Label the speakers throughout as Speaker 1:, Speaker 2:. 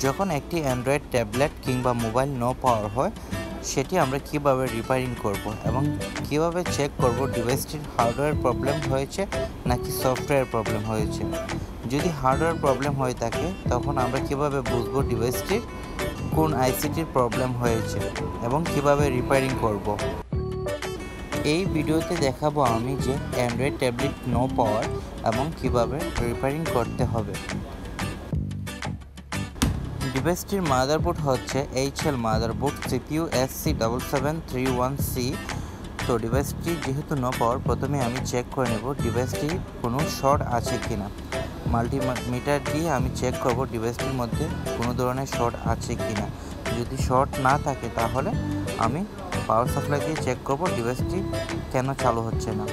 Speaker 1: যখন একটি Android tablet কিংবা মোবাইল নো পাওয়ার হয়, সেটি আমরা কিভাবে রিপেয়ারিং করব এবং কিভাবে চেক করব ডিভাইসটির হার্ডওয়্যার প্রবলেম হয়েছে নাকি সফটওয়্যার প্রবলেম হয়েছে। যদি হার্ডওয়্যার প্রবলেম হয়ে থাকে তখন আমরা কিভাবে বুঝবো ডিভাইসটির কোন আইসিটির প্রবলেম হয়েছে এবং কিভাবে রিপেয়ারিং করব। এই ভিডিওতে দেখাবো আমি যে অ্যান্ড্রয়েড ট্যাবলেট নো পাওয়ার এবং কিভাবে রিপেয়ারিং করতে হবে। ডিভাইসটির মাদারবোর্ড হচ্ছে HL মাদারবোর্ড, CPU SC7731C। তো ডিভাইসটি যেহেতু নো পাওয়ার, প্রথমে আমি চেক করে নেব ডিভাইসটি কোনো শর্ট আছে কিনা। মাল্টিমিটার দিয়ে আমি চেক করব ডিভাইসটির মধ্যে কোনো ধরনের শর্ট আছে কিনা। যদি শর্ট না থাকে তাহলে আমি পাওয়ার সাপ্লাই দিয়ে চেক করব ডিভাইসটি কেন চালু হচ্ছে না।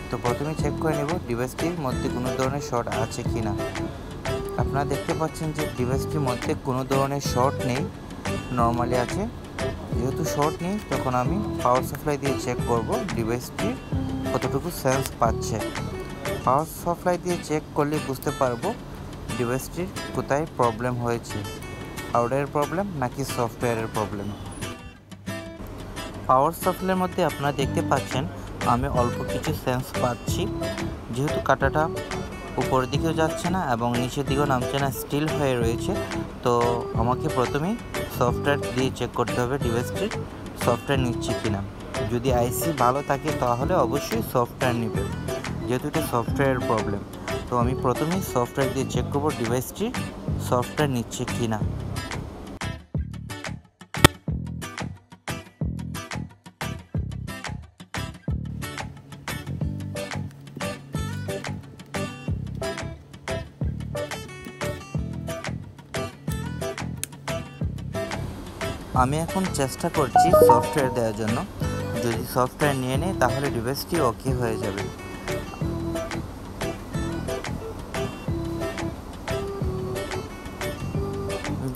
Speaker 1: তো প্রথমে চেক করে নেব ডিভাইসটির মধ্যে কোনো ধরনের শর্ট আছে কিনা। আপনারা দেখতে পাচ্ছেন যে ডিভাইসটির মধ্যে কোনো ধরনের শর্ট নেই, নর্মালি আছে। যেহেতু শর্ট নেই তখন আমি পাওয়ার সাপ্লাই দিয়ে চেক করব ডিভাইসটি কতটুকু সেন্স পাচ্ছে। পাওয়ার সাপ্লাই দিয়ে চেক করলে বুঝতে পারবো ডিভাইসটির কোথায় প্রবলেম হয়েছে, হার্ডওয়্যার প্রবলেম নাকি সফটওয়্যারের প্রবলেম। পাওয়ার সাপ্লাইয়ের মধ্যে আপনারা দেখতে পাচ্ছেন আমি অল্প কিছু সেন্স পাচ্ছি। যেহেতু কাঁটাটা উপরের দিকেও যাচ্ছে না এবং নিচের দিকেও নামছে না, স্টিল হয়ে রয়েছে। তো আমাকে প্রথমেই সফটওয়্যার দিয়ে চেক করতে হবে ডিভাইসটির সফটওয়্যার নিচ্ছে কিনা। যদি আইসি ভালো থাকে তাহলে অবশ্যই সফটওয়্যার নেবে, যেহেতু এটা সফটওয়্যারের প্রবলেম। তো আমি প্রথমেই সফটওয়্যার দিয়ে চেক করব ডিভাইসটির সফটওয়্যার নিচ্ছে কিনা। আমি এখন চেষ্টা করছি সফটওয়্যার দেওয়ার জন্য। যদি সফটওয়্যার নিয়ে নেয় তাহলে ডিভাইসটি ওকে হয়ে যাবে।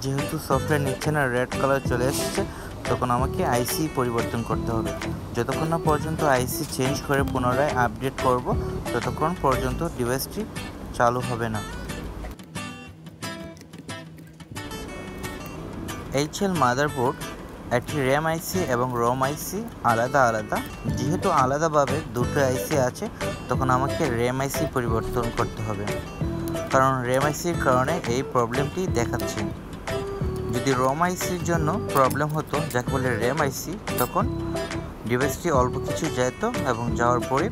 Speaker 1: যেহেতু সফটওয়্যার নিচ্ছে না, রেড কালার চলে এসেছে, তখন আমাকে আইসি পরিবর্তন করতে হবে। যতক্ষণ না পর্যন্ত আইসি চেঞ্জ করে পুনরায় আপডেট করব ততক্ষণ পর্যন্ত ডিভাইসটি চালু হবে না। HL মাদারবোর্ড একটি র্যাম আইসি এবং রম আইসি আলাদা আলাদা। যেহেতু আলাদাভাবে দুটো আইসি আছে তখন আমাকে র্যাম আইসি পরিবর্তন করতে হবে, কারণ র্যাম আইসির কারণে এই প্রবলেমটি দেখাচ্ছে। যদি রম আইসির জন্য প্রবলেম হতো, যাকে বলে র্যাম আইসি, তখন ডিভাইসটি অল্প কিছু যেত এবং যাওয়ার পরে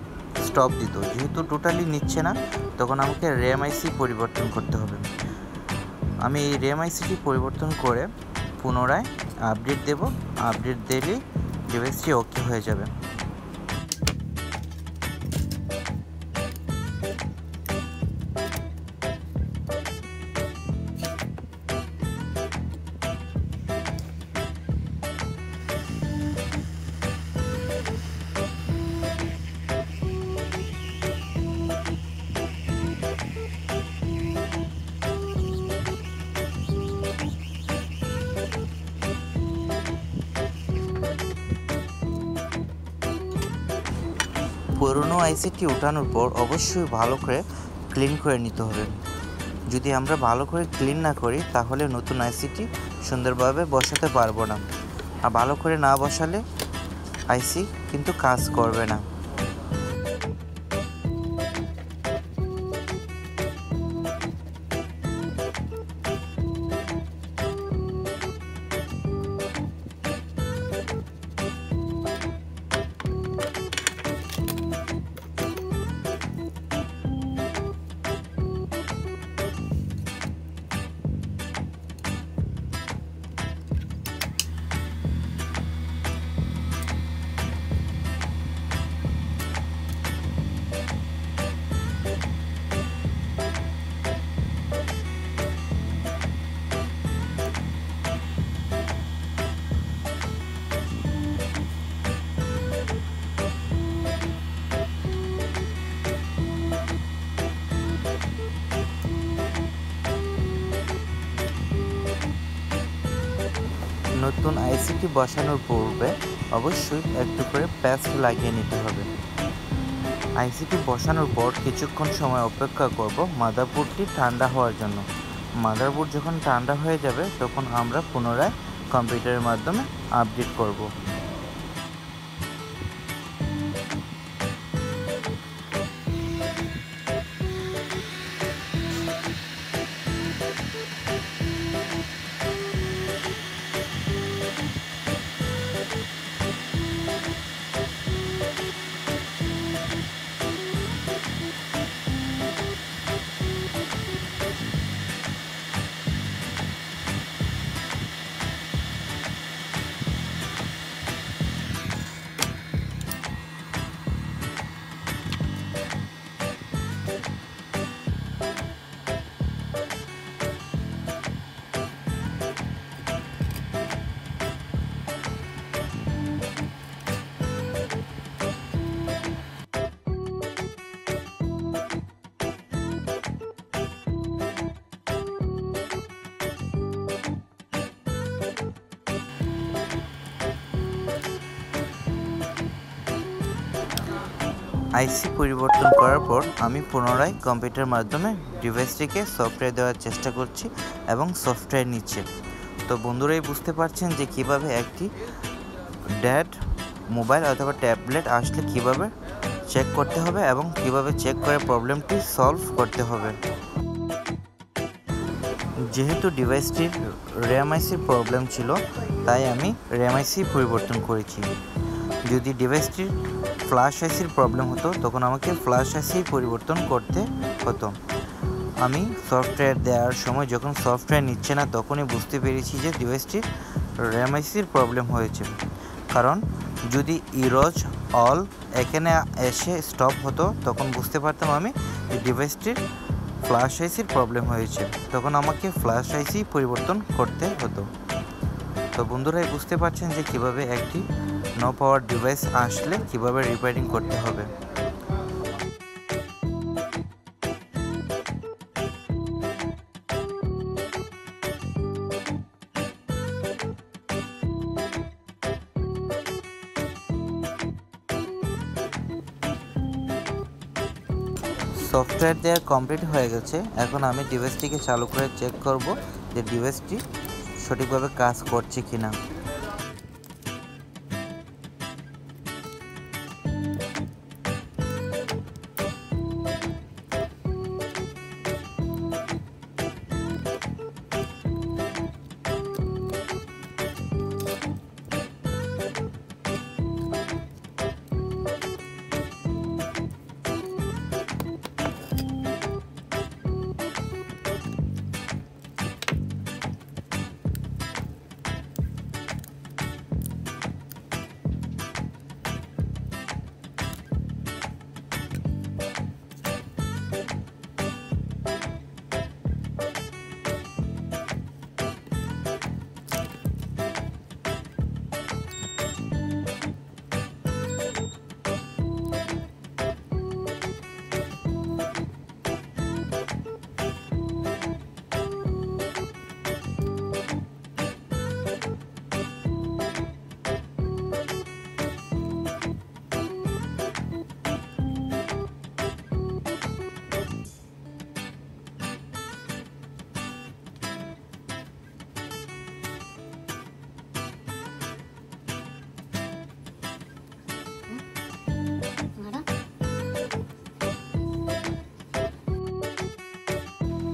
Speaker 1: স্টপ দিত। যেহেতু টোটালি নিচ্ছে না তখন আমাকে র্যাম আইসি পরিবর্তন করতে হবে। আমি এই র্যাম আইসিটি পরিবর্তন করে পুনরায় আপডেট দেব। আপডেট দিলেই ডিভাইসটি ওকে হয়ে যাবে। পুরনো আইসিটি ওঠানোর পর অবশ্যই ভালো করে ক্লিন করে নিতে হবে। যদি আমরা ভালো করে ক্লিন না করি তাহলে নতুন আইসিটি সুন্দরভাবে বসাতে পারবো না, আর ভালো করে না বসালে আইসি কিন্তু কাজ করবে না। নতুন আইসিটি বসানোর পূর্বে অবশ্যই একটু করে পেস্ট লাগিয়ে নিতে হবে। আইসিটি বসানোর পর কিছুক্ষণ সময় অপেক্ষা করব মাদারবোর্ডটি ঠান্ডা হওয়ার জন্য। মাদারবোর্ড যখন ঠান্ডা হয়ে যাবে তখন আমরা পুনরায় কম্পিউটারের মাধ্যমে আপডেট করব। আইসি পরিবর্তন করার পর আমি পুনরায় কম্পিউটারের মাধ্যমে ডিভাইসটিকে সফটওয়্যার দেওয়ার চেষ্টা করছি এবং সফটওয়্যার নিচ্ছে। তো বন্ধুরাই বুঝতে পারছেন যে কিভাবে একটি ডেড মোবাইল অথবা ট্যাবলেট আসলে কিভাবে চেক করতে হবে এবং কিভাবে চেক করে প্রবলেমটি সলভ করতে হবে। যেহেতু ডিভাইসটির র্যাম আইসির প্রবলেম ছিল তাই আমি র্যাম আইসি পরিবর্তন করেছি। যদি ডিভাইসটির ফ্ল্যাশ আইসির প্রবলেম হতো তখন আমাকে ফ্ল্যাশ আইসি পরিবর্তন করতে হতো। আমি সফটওয়্যার দেওয়ার সময় যখন সফটওয়্যার নিচ্ছে না তখনই বুঝতে পেরেছি যে ডিভাইসটির র্যাম আইসির প্রবলেম হয়েছে। কারণ যদি ইরোজ অল এখানে এসে স্টপ হতো তখন বুঝতে পারতাম আমি যে ডিভাইসটির ফ্ল্যাশ আইসির প্রবলেম হয়েছে, তখন আমাকে ফ্ল্যাশ আইসি পরিবর্তন করতে হতো। তো বন্ধুরাই বুঝতে পারছেন যে কিভাবে একটি নো পাওয়ার ডিভাইস আসলে কিভাবে রিপেয়ারিং করতে হবে। সফটওয়্যার দেওয়া কমপ্লিট হয়ে গেছে। এখন আমি ডিভাইসটিকে চালু করে চেক করব যে ডিভাইসটি সঠিকভাবে কাজ করছে কিনা।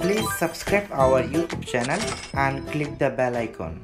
Speaker 1: Please subscribe our YouTube channel and click the bell icon.